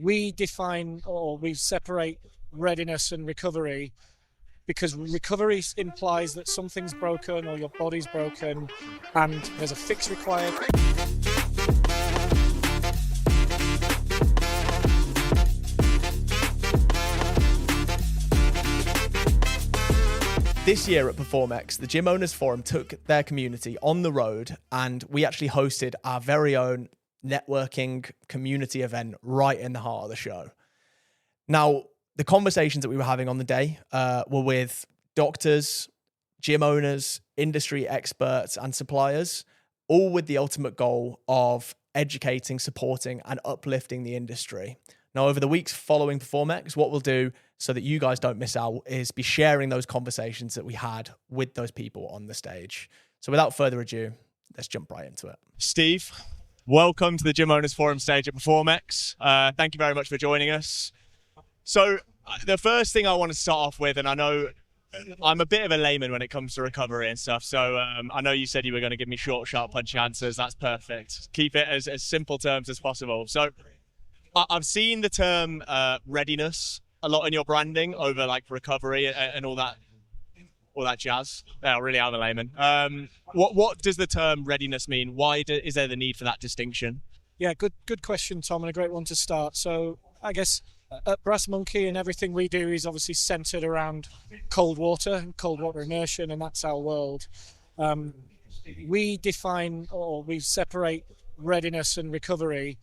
we define or we separate readiness and recovery because recovery implies that something's broken or your body's broken and there's a fix required. This year at PerformX, the Gym Owners Forum took their community on the road, and we actually hosted our very own networking community event right in the heart of the show. Now, the conversations that we were having on the day were with doctors, gym owners, industry experts, and suppliers, all with the ultimate goal of educating, supporting, and uplifting the industry. Now, over the weeks following PerformX, what we'll do so that you guys don't miss out is be sharing those conversations that we had with those people on the stage. So without further ado, let's jump right into it. Steve, welcome to the Gym Owners Forum stage at PerformX. Thank you very much for joining us. So the first thing I want to start off with, and I know I'm a bit of a layman when it comes to recovery and stuff, so I know you said you were going to give me short, sharp, punchy answers. That's perfect. Keep it as simple terms as possible. So I've seen the term readiness a lot in your branding over like recovery and all that jazz. I really am a layman. What does the term readiness mean? Why is there the need for that distinction? Yeah, good question, Tom, and a great one to start. So I guess at Brass Monkey and everything we do is obviously centered around cold water immersion, and that's our world. We define or we separate readiness and recovery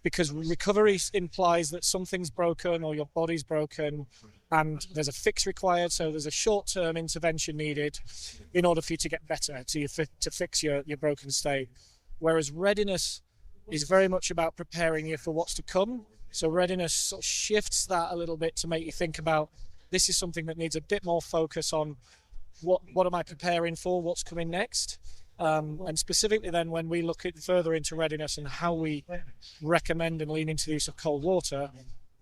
because recovery implies that something's broken or your body's broken and there's a fix required. So there's a short-term intervention needed in order for you to get better, to fix your broken state. Whereas readiness is very much about preparing you for what's to come. So readiness sort of shifts that a little bit to make you think about, this is something that needs a bit more focus on what am I preparing for, what's coming next. And specifically then when we look further into readiness and how we recommend and lean into the use of cold water,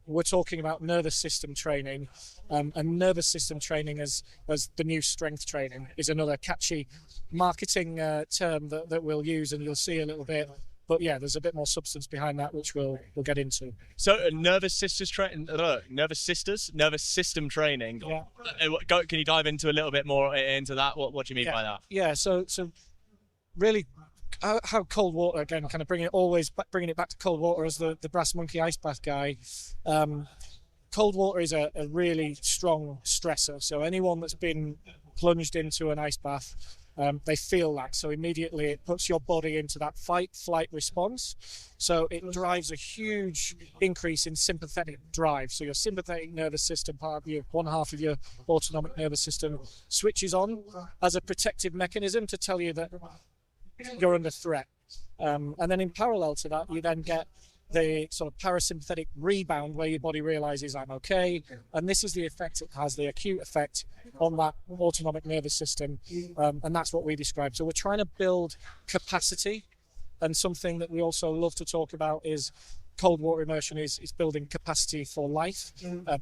we're talking about nervous system training. And nervous system training as the new strength training is another catchy marketing term that we'll use, and you'll see a little bit. But yeah, there's a bit more substance behind that, which we'll get into. So nervous system training. Yeah. Can you dive into a little bit more into that? What do you mean by that? Yeah. So really, how cold water, again, kind of bringing it back to cold water as the Brass Monkey ice bath guy. Cold water is a really strong stressor. So anyone that's been plunged into an ice bath, they feel that. So immediately it puts your body into that fight-flight response. So it drives a huge increase in sympathetic drive. So your sympathetic nervous system, one half of your autonomic nervous system, switches on as a protective mechanism to tell you that you're under threat. And then in parallel to that, you then get the sort of parasympathetic rebound where your body realizes I'm okay. And this is the effect it has, the acute effect on that autonomic nervous system. And that's what we describe. So we're trying to build capacity, and something that we also love to talk about is cold water immersion is building capacity for life,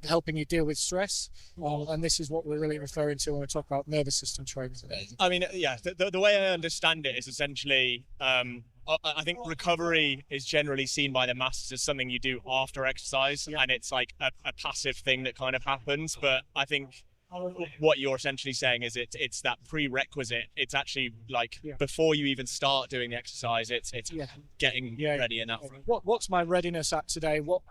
helping you deal with stress. And this is what we're really referring to when we talk about nervous system training. I mean, yeah, the way I understand it is essentially, I think recovery is generally seen by the masses as something you do after exercise, and it's like a passive thing that kind of happens. But I think what you're essentially saying is it's that prerequisite. It's actually like before you even start doing the exercise, it's getting ready in that. What's my readiness at today? What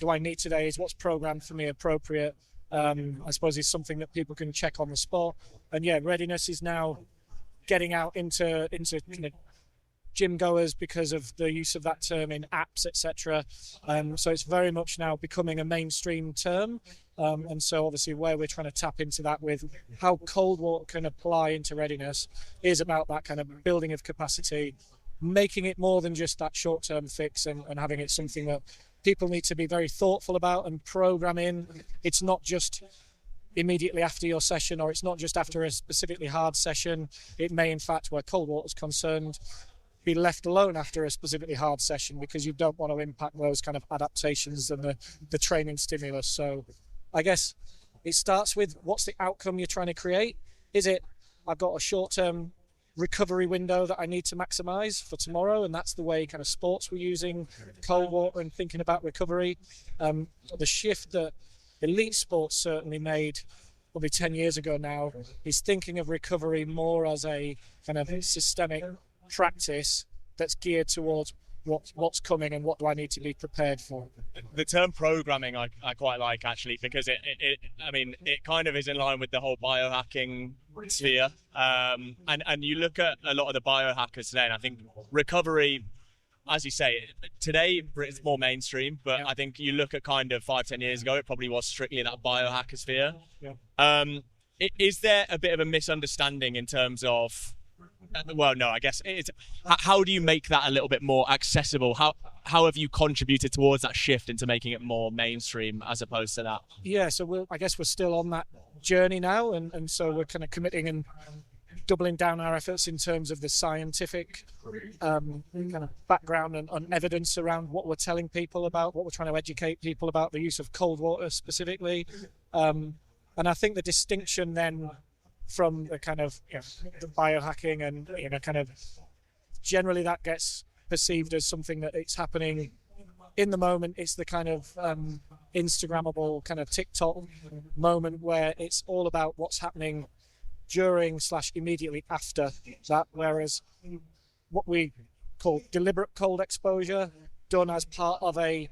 do I need today? Is what's programmed for me appropriate? I suppose is something that people can check on the spot. And readiness is now getting out into gym goers because of the use of that term in apps, etc. So it's very much now becoming a mainstream term. And so obviously where we're trying to tap into that with how cold water can apply into readiness is about that kind of building of capacity, making it more than just that short-term fix, and having it something that people need to be very thoughtful about and program in. It's not just immediately after your session, or it's not just after a specifically hard session. It may, in fact, where cold water is concerned, be left alone after a specifically hard session because you don't want to impact those kind of adaptations and the training stimulus. So I guess it starts with what's the outcome you're trying to create. Is it, I've got a short-term recovery window that I need to maximize for tomorrow, and that's the way kind of sports were using cold water and thinking about recovery. The shift that elite sports certainly made probably 10 years ago now is thinking of recovery more as a kind of systemic practice that's geared towards what's coming and what do I need to be prepared for. The term programming I quite like, actually, because it kind of is in line with the whole biohacking sphere. And you look at a lot of the biohackers today, and I think recovery, as you say, today it's more mainstream, but I think you look at kind of 5-10 years ago, it probably was strictly that biohacker sphere. Is there a bit of a misunderstanding in terms of, well, no, I guess it's, how do you make that a little bit more accessible? How have you contributed towards that shift into making it more mainstream as opposed to that? Yeah, so I guess we're still on that journey now, and so we're kind of committing and doubling down our efforts in terms of the scientific kind of background and evidence around what we're telling people about, what we're trying to educate people about, the use of cold water specifically. And I think the distinction then from the kind of the biohacking and kind of generally that gets perceived as something that it's happening in the moment. It's the kind of Instagrammable kind of TikTok moment where it's all about what's happening during / immediately after that, whereas what we call deliberate cold exposure done as part of a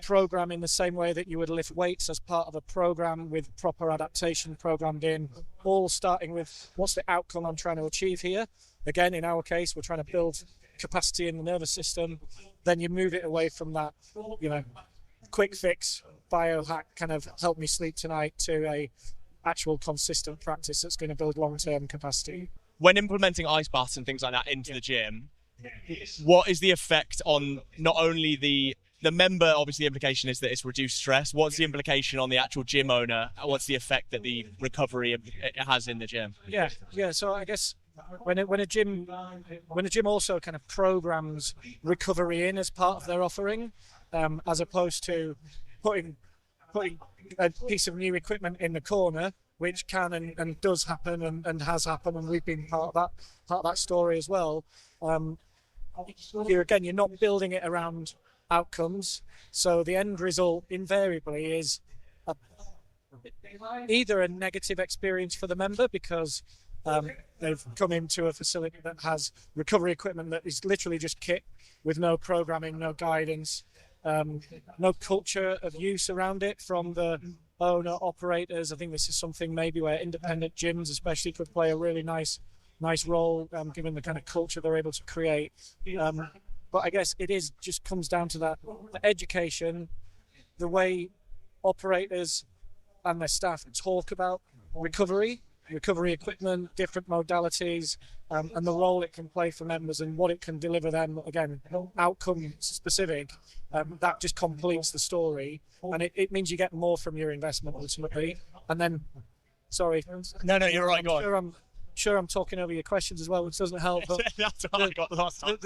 program in the same way that you would lift weights as part of a program with proper adaptation programmed in, all starting with what's the outcome I'm trying to achieve here. Again, in our case, we're trying to build capacity in the nervous system. Then you move it away from that, quick fix biohack kind of help me sleep tonight to a actual consistent practice that's going to build long-term capacity. When implementing ice baths and things like that into the gym, what is the effect on not only the member? Obviously the implication is that it's reduced stress. What's the implication on the actual gym owner? What's the effect that the recovery it has in the gym? Yeah. So I guess when a gym also kind of programs recovery in as part of their offering, as opposed to putting a piece of new equipment in the corner, which can and does happen and has happened, and we've been part of that story as well. Here again, you're not building it around outcomes, so the end result invariably is either a negative experience for the member because they've come into a facility that has recovery equipment that is literally just kit with no programming, no guidance, no culture of use around it from the owner operators. I think this is something maybe where independent gyms especially could play a really nice role, given the kind of culture they're able to create. But I guess it just comes down to that, the education, the way operators and their staff talk about recovery equipment, different modalities, and the role it can play for members and what it can deliver them, again, outcome specific. That just completes the story, and it means you get more from your investment ultimately. And then, sorry. No, you're right, go on. Sure, I'm talking over your questions as well, which doesn't help. But That's all I got last time.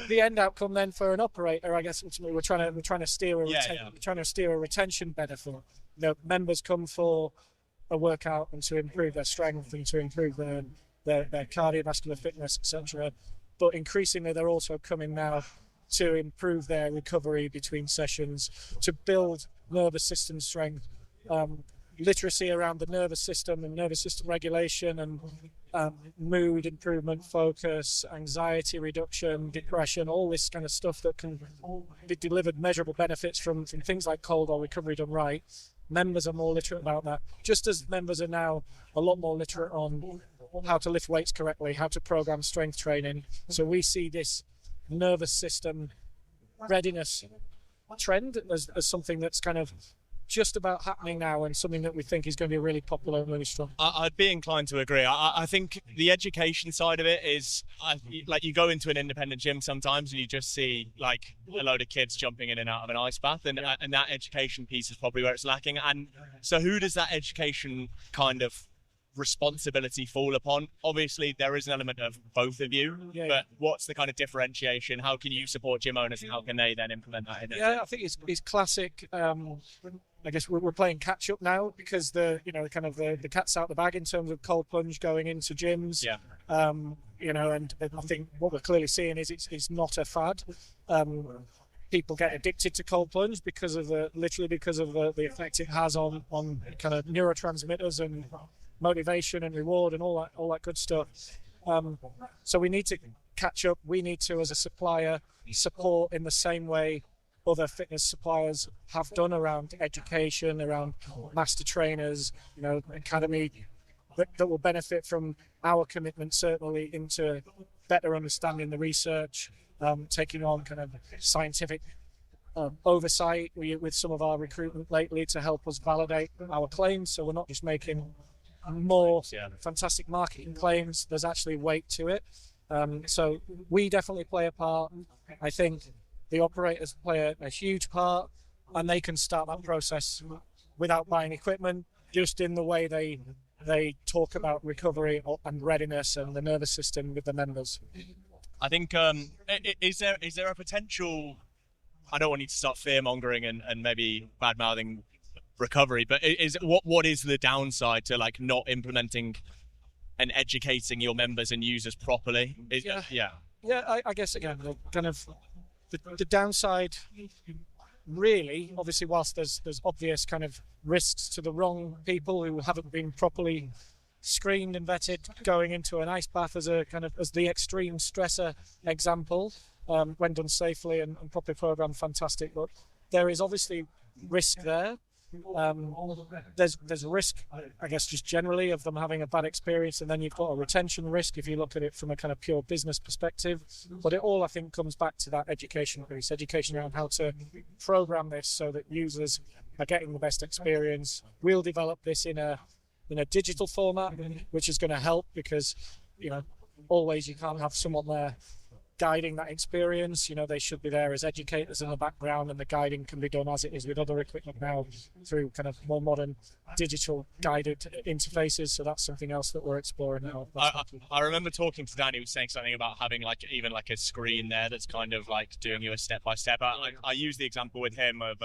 The end outcome then for an operator, I guess ultimately we're trying to steer a retention benefit. Members come for a workout and to improve their strength and to improve their cardiovascular fitness, etc. But increasingly, they're also coming now to improve their recovery between sessions, to build nervous system strength, literacy around the nervous system and nervous system regulation, and mood improvement, focus, anxiety reduction, depression, all this kind of stuff that can be delivered measurable benefits from things like cold or recovery done right. Members are more literate about that, just as members are now a lot more literate on how to lift weights correctly, how to program strength training. So we see this nervous system readiness trend as something that's kind of just about happening now, and something that we think is going to be really popular and really strong. I'd be inclined to agree. I think the education side of it is, like, you go into an independent gym sometimes and you just see like a load of kids jumping in and out of an ice bath, and that education piece is probably where it's lacking. And so who does that education kind of responsibility fall upon? Obviously there is an element of both of you, but what's the kind of differentiation? How can you support gym owners and how can they then implement that in it? I think it's classic I guess we're playing catch up now because the the cat's out the bag in terms of cold plunge going into gyms. Yeah. And I think what we're clearly seeing is it's not a fad. People get addicted to cold plunge because of the effect it has on kind of neurotransmitters and motivation and reward and all that good stuff. So we need to catch up. We need to, as a supplier, support in the same way other fitness suppliers have done around education, around master trainers, academy that will benefit from our commitment certainly into better understanding the research, taking on kind of scientific oversight with some of our recruitment lately to help us validate our claims. So we're not just making more fantastic marketing claims. There's actually weight to it. So we definitely play a part. I think the operators play a huge part, and they can start that process without buying equipment, just in the way they talk about recovery and readiness and the nervous system with the members. I think is there a potential? I don't want you to start fear mongering and maybe bad mouthing recovery, but what is the downside to like not implementing and educating your members and users properly? I guess again the downside really, obviously, whilst there's obvious kind of risks to the wrong people who haven't been properly screened and vetted going into an ice bath as the extreme stressor example, when done safely and properly programmed, fantastic. But there is obviously risk there. There's a risk, I guess, just generally of them having a bad experience, and then you've got a retention risk if you look at it from a kind of pure business perspective. But it all, I think, comes back to that education piece, education around how to program this so that users are getting the best experience. We'll develop this in a digital format, which is going to help because, always you can't have someone there guiding that experience. They should be there as educators in the background, and the guiding can be done as it is with other equipment now through kind of more modern digital guided interfaces. So that's something else that we're exploring now. I remember talking to Dan. He was saying something about having even a screen there that's kind of like doing you a step by step. I use the example with him of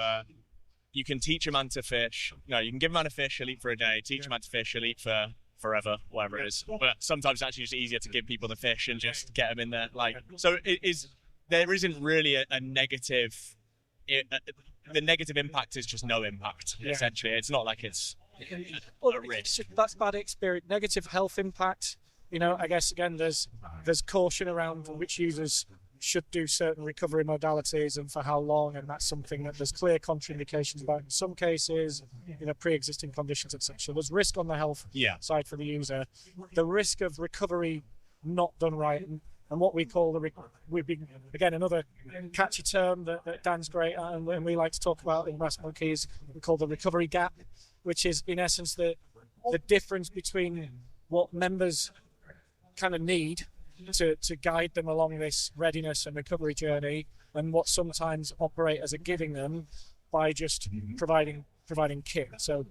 you can teach a man to fish. You can give a man a fish, he'll eat for a day. Teach a man to fish, he'll eat for forever, whatever it is. But sometimes it's actually just easier to give people the fish and just get them in there. So there isn't really a negative. The negative impact is just no impact. Essentially, it's not like it's a risk. That's bad experience. Negative health impact. I guess again, there's caution around which users should do certain recovery modalities and for how long, and that's something that there's clear contraindications about in some cases, pre-existing conditions, etc. There's risk on the health side for the user. The risk of recovery not done right, and what we call again, another catchy term that Dan's great at and we like to talk about in Brass Monkeys, we call the recovery gap, which is in essence the difference between what members kind of need to guide them along this readiness and recovery journey, and what sometimes operators are giving them by just providing kit. So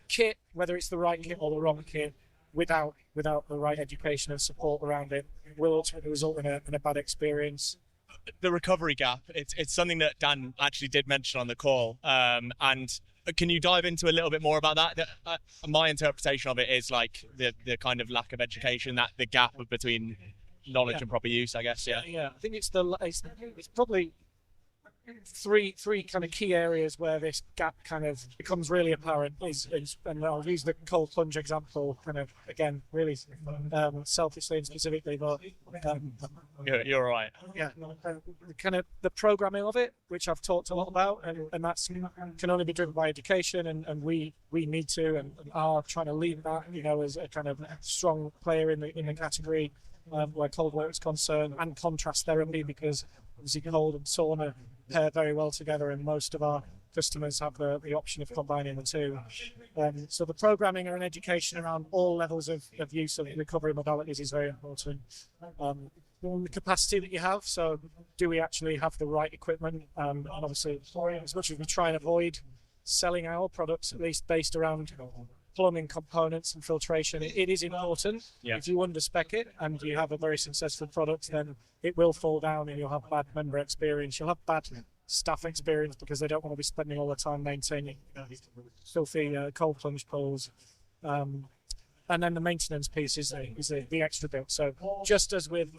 kit, whether it's the right kit or the wrong kit, without the right education and support around it, will ultimately result in a bad experience. The recovery gap, it's something that Dan actually did mention on the call, and can you dive into a little bit more about that? My interpretation of it is like the kind of lack of education, that the gap between knowledge and proper use, I guess. I think it's probably three kind of key areas where this gap kind of becomes really apparent and I'll use the cold plunge example kind of again really selfishly and specifically, but you're right. Kind of the programming of it, which I've talked a lot about, and that's can only be driven by education, and we need to and are trying to lead that as a kind of strong player in the category where cold water is concerned, and contrast therapy, because obviously cold and sauna pair very well together, and most of our customers have the option of combining the two. So the programming and education around all levels of use of recovery modalities is very important. The capacity that you have, so do we actually have the right equipment? And obviously, as much as we try and avoid selling our products, at least based around plumbing components and filtration, it is important. If you underspec it and you have a very successful product, then it will fall down and you'll have bad member experience. You'll have bad staff experience because they don't want to be spending all the time maintaining filthy cold plunge pools. And then the maintenance piece is the extra bit. So just as with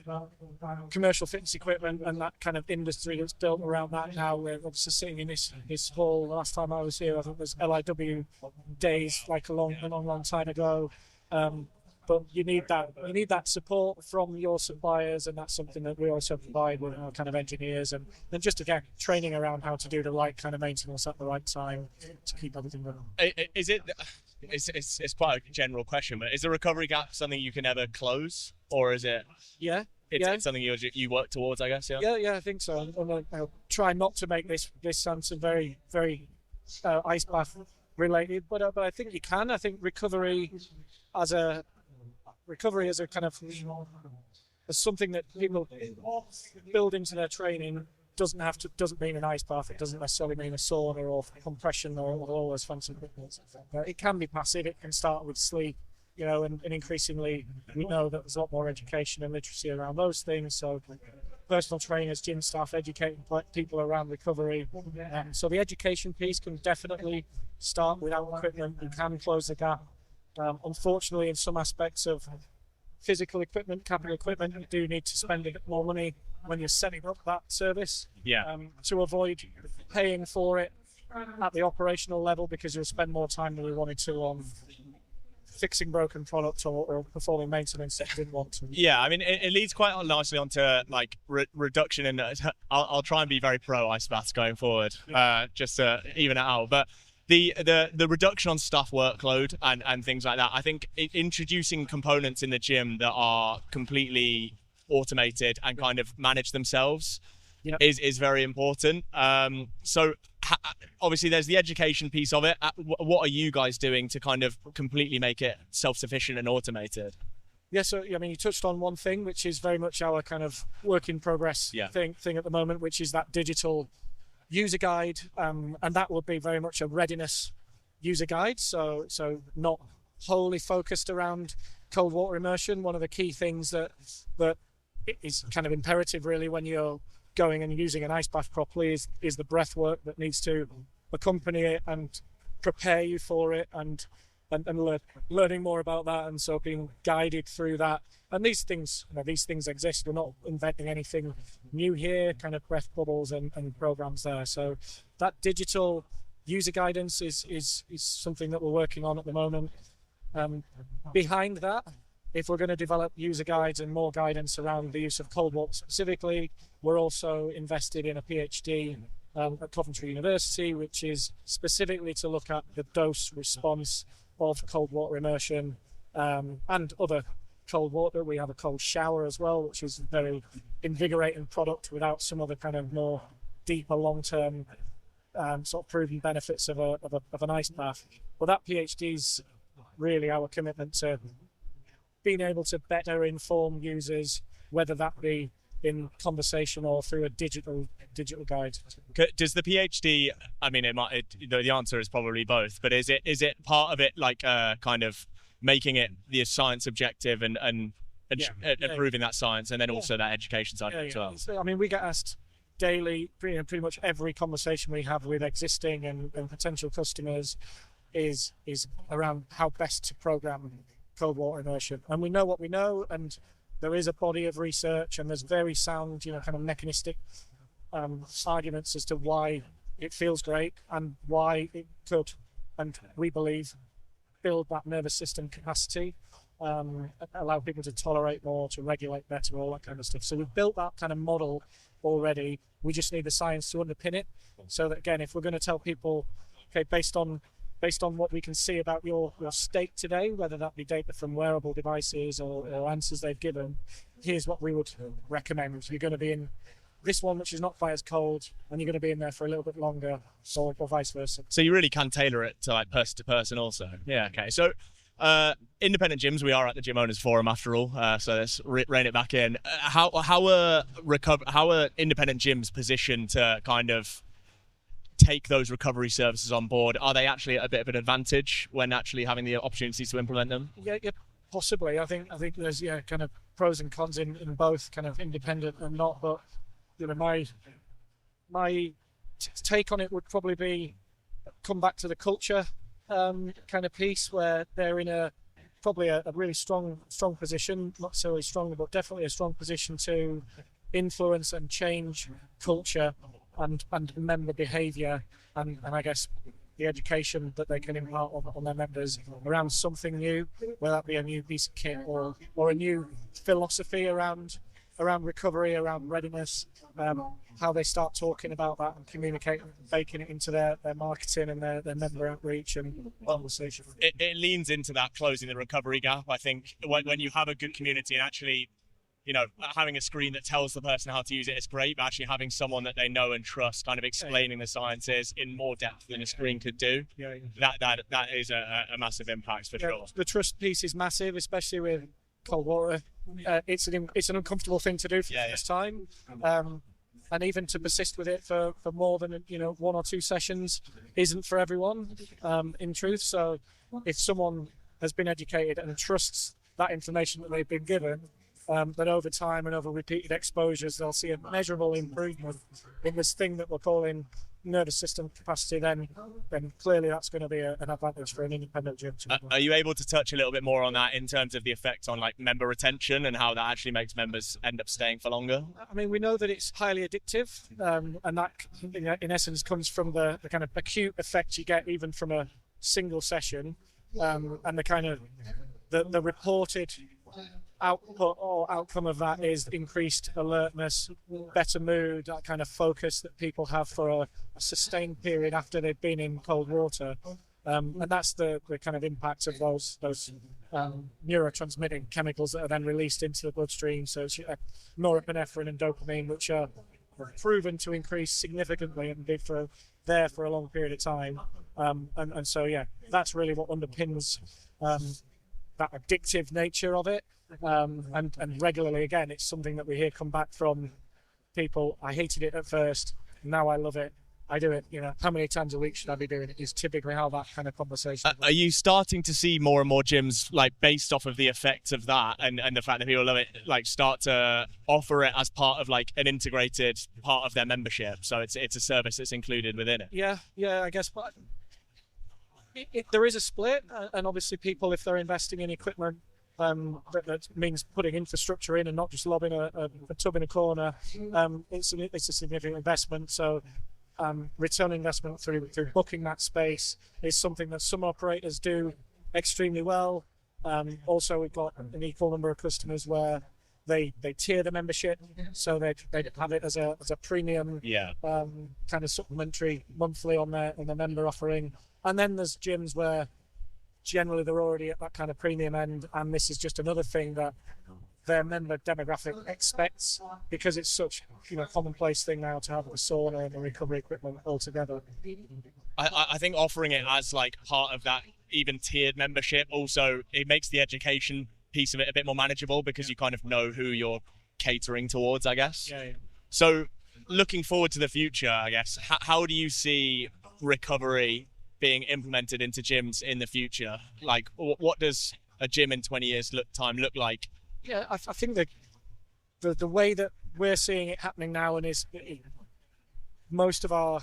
commercial fitness equipment and that kind of industry that's built around that now, we're obviously sitting in this hall. Last time I was here, I think it was LIW days, like a long time ago. But you need that support from your suppliers, and that's something that we also provide with our kind of engineers, and then just again training around how to do the right kind of maintenance at the right time to keep everything running. It's quite a general question, but is the recovery gap something you can ever close, or is it? Yeah. It's something you work towards, I guess. Yeah, I think so. I'll try not to make this sound so very ice bath related, but I think you can. I think recovery as a kind of as something that people build into their training doesn't mean an ice bath. It doesn't necessarily mean a sauna or compression or all those fancy equipment. It can be passive. It can start with sleep, and increasingly we know that there's a lot more education and literacy around those things. So personal trainers, gym staff, educating people around recovery. So the education piece can definitely start without equipment. You can close the gap. Unfortunately, in some aspects of physical equipment, capital equipment, you do need to spend a bit more money when you're setting up that service to avoid paying for it at the operational level, because you'll spend more time than we wanted to on fixing broken products or performing maintenance that you didn't want to. Yeah, I mean, it leads quite nicely onto like reduction in. I'll try and be very pro ice baths going forward, just to even it out. But the reduction on staff workload and things like that, I think introducing components in the gym that are completely automated and kind of manage themselves is very important. So obviously there's the education piece of it. What are you guys doing to kind of completely make it self-sufficient and automated? Yeah, so I mean, you touched on one thing, which is very much our kind of work in progress thing at the moment, which is that digital user guide, and that would be very much a Readiness user guide. So not wholly focused around cold water immersion. One of the key things that is kind of imperative really when you're going and using an ice bath properly is the breath work that needs to accompany it and prepare you for it, and learning more about that, and so being guided through that. And these things exist. We're not inventing anything new here. Kind of breath bubbles and programs there. So that digital user guidance is something that we're working on at the moment. Behind that, if we're going to develop user guides and more guidance around the use of cold water specifically, we're also invested in a PhD at Coventry University, which is specifically to look at the dose response of cold water immersion and other cold water. We have a cold shower as well, which is a very invigorating product without some other kind of more deeper long-term sort of proven benefits of an ice bath. But that PhD is really our commitment to being able to better inform users, whether that be in conversation or through a digital guide. Does the PhD, I mean, the answer is probably both, but is it part of it like kind of making it the science objective and improving that science, and then also that education side as well? So, I mean, we get asked daily, pretty much every conversation we have with existing and potential customers is around how best to program cold water immersion. And we know what we know, and there is a body of research, and there's very sound, kind of mechanistic arguments as to why it feels great and why it could, and we believe, build that nervous system capacity, allow people to tolerate more, to regulate better, all that kind of stuff. So we've built that kind of model already. We just need the science to underpin it, so that again, if we're going to tell people, okay, based on what we can see about your state today, whether that be data from wearable devices or answers they've given, here's what we would recommend. You're going to be in this one, which is not quite as cold, and you're going to be in there for a little bit longer, or vice versa. So you really can tailor it to like person to person also. Yeah, okay. So independent gyms, we are at the Gym Owners Forum after all, so let's rein it back in. How are independent gyms positioned to kind of take those recovery services on board? Are they actually at a bit of an advantage when actually having the opportunities to implement them? Yeah, possibly. I think there's kind of pros and cons in both, kind of independent and not. But my take on it would probably be come back to the culture kind of piece, where they're in probably a really strong position, not necessarily strong, but definitely a strong position to influence and change culture and member behaviour, and I guess the education that they can impart on their members around something new, whether that be a new piece of kit or a new philosophy around recovery, around readiness, how they start talking about that and communicating, baking it into their marketing and their member outreach and conversation. It leans into that closing the recovery gap. I think when you have a good community and actually, having a screen that tells the person how to use it is great, but actually having someone that they know and trust kind of explaining the sciences in more depth than a screen could do, that is a massive impact for sure. The trust piece is massive, especially with cold water. It's an uncomfortable thing to do for the first time, and even to persist with it for more than 1 or 2 sessions isn't for everyone, in truth. So if someone has been educated and trusts that information that they've been given, that over time and over repeated exposures they'll see a measurable improvement in this thing that we're calling nervous system capacity, then clearly that's going to be an advantage for an independent gym. Are you able to touch a little bit more on that in terms of the effect on like member retention and how that actually makes members end up staying for longer? I mean, we know that it's highly addictive, and that in essence comes from the kind of acute effect you get even from a single session, and the kind of the reported output or outcome of that is increased alertness, better mood, that kind of focus that people have for a sustained period after they've been in cold water, and that's the kind of impact of those neurotransmitting chemicals that are then released into the bloodstream. So it's norepinephrine and dopamine, which are proven to increase significantly and be there for a long period of time, and so that's really what underpins that addictive nature of it. And regularly, again, it's something that we hear come back from people. I hated it at first, now I love it. I do it, how many times a week should I be doing it is typically how that kind of conversation Are you starting to see more and more gyms, like based off of the effects of that and the fact that people love it, like start to offer it as part of like an integrated part of their membership? So it's a service that's included within it. Yeah, I guess, but there is a split, and obviously people, if they're investing in equipment, that means putting infrastructure in and not just lobbing a tub in a corner. It's a significant investment. So return on investment through booking that space is something that some operators do extremely well. Also, we've got an equal number of customers where they tier the membership, so they have it as a premium kind of supplementary monthly on their member offering. And then there's gyms where generally they're already at that kind of premium end, and this is just another thing that their member demographic expects, because it's such commonplace thing now to have the sauna and the recovery equipment all together. I think offering it as like part of that even tiered membership, also it makes the education piece of it a bit more manageable, because you kind of know who you're catering towards, I guess. Yeah. So looking forward to the future, I guess, how do you see recovery being implemented into gyms in the future? Like, what does a gym in 20 years time look like? Yeah, I think the way that we're seeing it happening now, and is most of our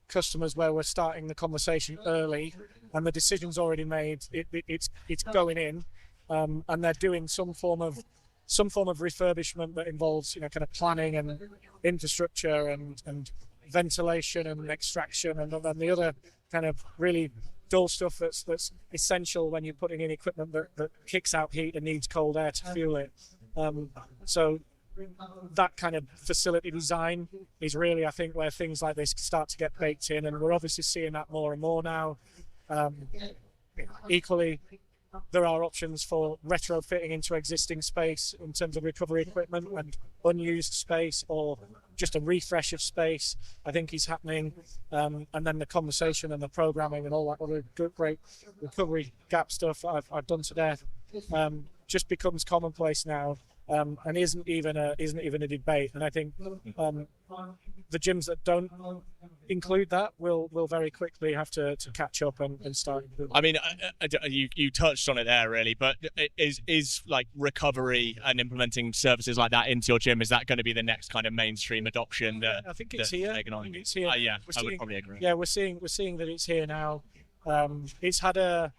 customers where we're starting the conversation early and the decision's already made, it's going in, and they're doing some form of refurbishment that involves kind of planning and infrastructure and ventilation and extraction, and then the other kind of really dull stuff that's essential when you're putting in equipment that kicks out heat and needs cold air to fuel it. So that kind of facility design is really, I think, where things like this start to get baked in, and we're obviously seeing that more and more now. Equally, there are options for retrofitting into existing space in terms of recovery equipment and unused space, or just a refresh of space, I think is happening. And then the conversation and the programming and all that other great recovery gap stuff I've done to death just becomes commonplace now. and isn't even a debate. And I think the gyms that don't include that will very quickly have to catch up and start. I mean, you touched on it there, really, but is like recovery and implementing services like that into your gym, is that going to be the next kind of mainstream adoption? I think it's here. It's here. Yeah, I would probably agree. Yeah, we're seeing that it's here now. It's had a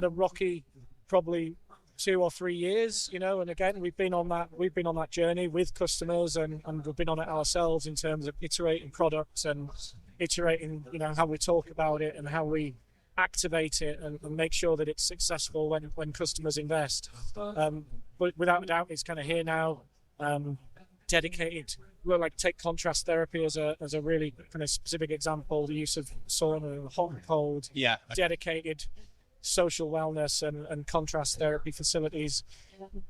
rocky, probably 2 or 3 years, and again we've been on that journey with customers, and we've been on it ourselves in terms of iterating products and iterating how we talk about it and how we activate it and make sure that it's successful when customers invest. But without a doubt, it's kind of here now. Dedicated, like take contrast therapy as a really kind of specific example, the use of sauna, hot and cold. Yeah. Dedicated social wellness and contrast therapy facilities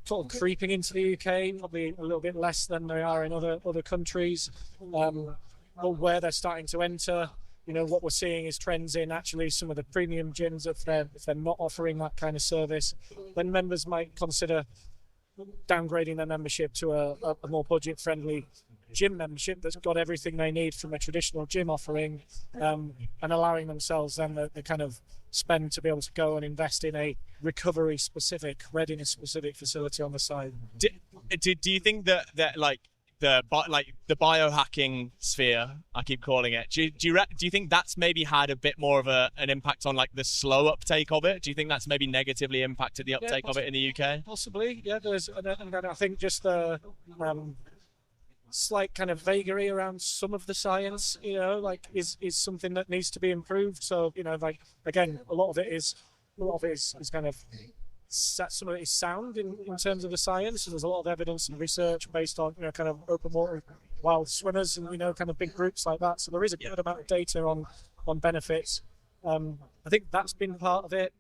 sort of creeping into the UK, probably a little bit less than they are in other countries, but where they're starting to enter, what we're seeing is trends in actually some of the premium gyms. If they're not offering that kind of service, then members might consider downgrading their membership to a more budget friendly gym membership that's got everything they need from a traditional gym offering, and allowing themselves then the kind of spend to be able to go and invest in a recovery specific, readiness specific facility on the side. Do you think that the biohacking sphere, I keep calling it, do you think that's maybe had a bit more of an impact on like the slow uptake of it? Do you think that's maybe negatively impacted the uptake of it in the UK? Possibly, yeah. And I think just the slight kind of vagary around some of the science, is something that needs to be improved. So, like again, a lot of it is kind of, some of it is sound in terms of the science. So there's a lot of evidence and research based on kind of open water wild swimmers and kind of big groups like that. So there is a good amount of data on benefits. I think that's been part of it.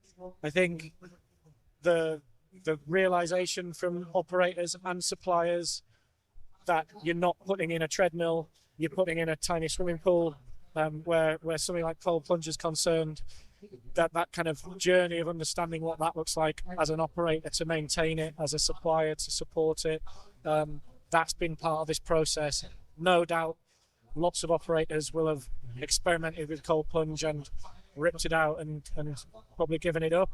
I think the realization from operators and suppliers that you're not putting in a treadmill, you're putting in a tiny swimming pool, where something like cold plunge is concerned, that kind of journey of understanding what that looks like as an operator to maintain it, as a supplier to support it, that's been part of this process. No doubt lots of operators will have experimented with cold plunge and ripped it out and probably given it up,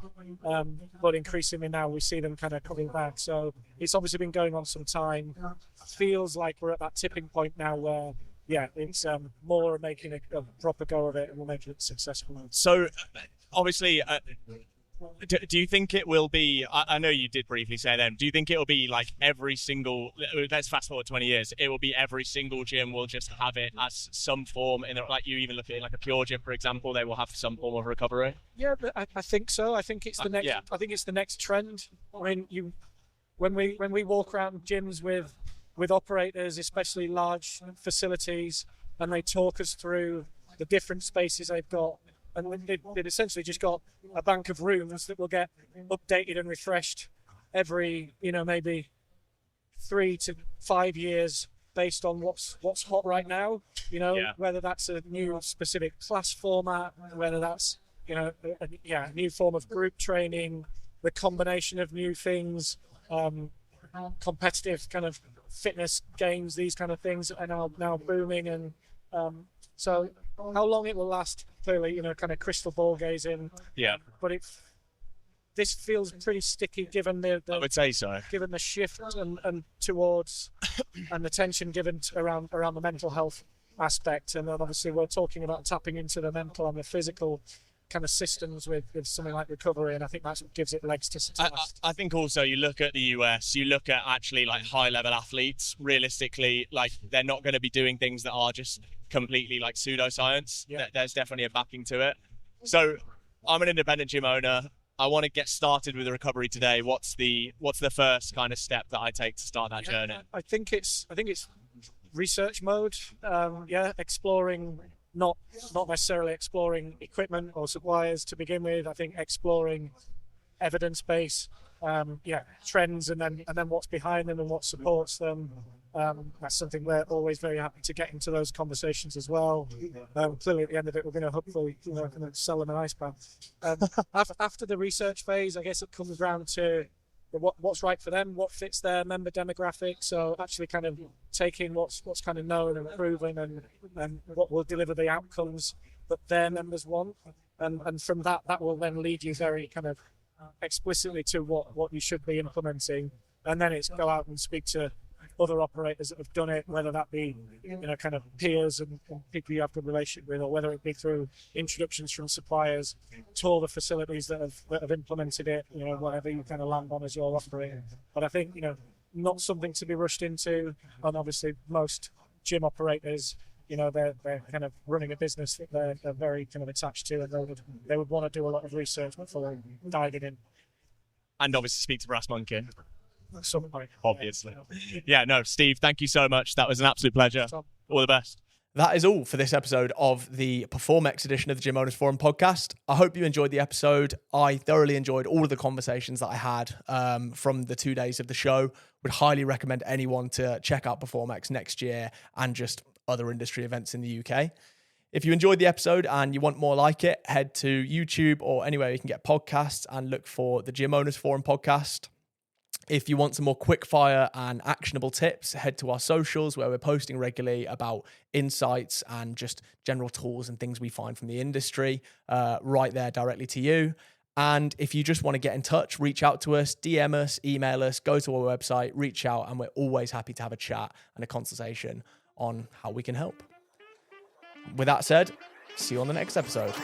but increasingly now we see them kind of coming back. So it's obviously been going on some time. Feels like we're at that tipping point now where it's more making a proper go of it, and we're making it successful. So obviously, do you think it will be, I know you did briefly say then, do you think it will be like every single, let's fast forward 20 years, it will be every single gym will just have it as some form, like you even look at it like a Pure Gym, for example, they will have some form of recovery? Yeah, but I think so. I think it's the next. I think it's the next trend. I mean, when we walk around gyms with operators, especially large facilities, and they talk us through the different spaces they've got. And they've essentially just got a bank of rooms that will get updated and refreshed every, maybe 3 to 5 years based on what's hot right now. Whether that's a new specific class format, whether that's a new form of group training, the combination of new things, competitive kind of fitness games, these kind of things are now booming, and so how long it will last, clearly, kind of crystal ball gazing. Yeah. But this feels pretty sticky given the I would say so. Given the shift and towards and the tension given around the mental health aspect, and then obviously we're talking about tapping into the mental and the physical kind of systems with something like recovery, and I think that's what gives it legs to last. I think also you look at the US, you look at actually like high level athletes, realistically, like they're not going to be doing things that are just completely like pseudoscience. There's definitely a backing to it. So I'm an independent gym owner. I want to get started with the recovery today. What's the first kind of step that I take to start that journey? I think it's research mode. Exploring, not necessarily exploring equipment or suppliers to begin with. I think exploring evidence base, trends, and then what's behind them and what supports them. That's something we're always very happy to get into those conversations as well. Clearly, at the end of it, we're going to hopefully sell them an ice bath. After the research phase, I guess it comes down to what's right for them, what fits their member demographic. So actually kind of taking what's kind of known and proven and what will deliver the outcomes that their members want. And from that will then lead you very kind of explicitly to what you should be implementing. And then it's go out and speak to other operators that have done it, whether that be kind of peers and people you have good relationship with, or whether it be through introductions from suppliers, tour the facilities that have implemented it, whatever you kind of land on as your operator. But I think not something to be rushed into. And obviously most gym operators, they're kind of running a business that they're very kind of attached to, and they would want to do a lot of research before diving in. And obviously speak to Brass Monkey. At some point. Obviously. Yeah, no, Steve, thank you so much. That was an absolute pleasure. All the best. That is all for this episode of the PerformX edition of the Gym Owners Forum podcast. I hope you enjoyed the episode. I thoroughly enjoyed all of the conversations that I had from the 2 days of the show. Would highly recommend anyone to check out PerformX next year and just other industry events in the UK. If you enjoyed the episode and you want more like it, head to YouTube or anywhere you can get podcasts and look for the Gym Owners Forum podcast. If you want some more quick fire and actionable tips, head to our socials where we're posting regularly about insights and just general tools and things we find from the industry right there directly to you. And if you just want to get in touch, reach out to us, DM us, email us, go to our website, reach out, and we're always happy to have a chat and a consultation on how we can help. With that said, see you on the next episode.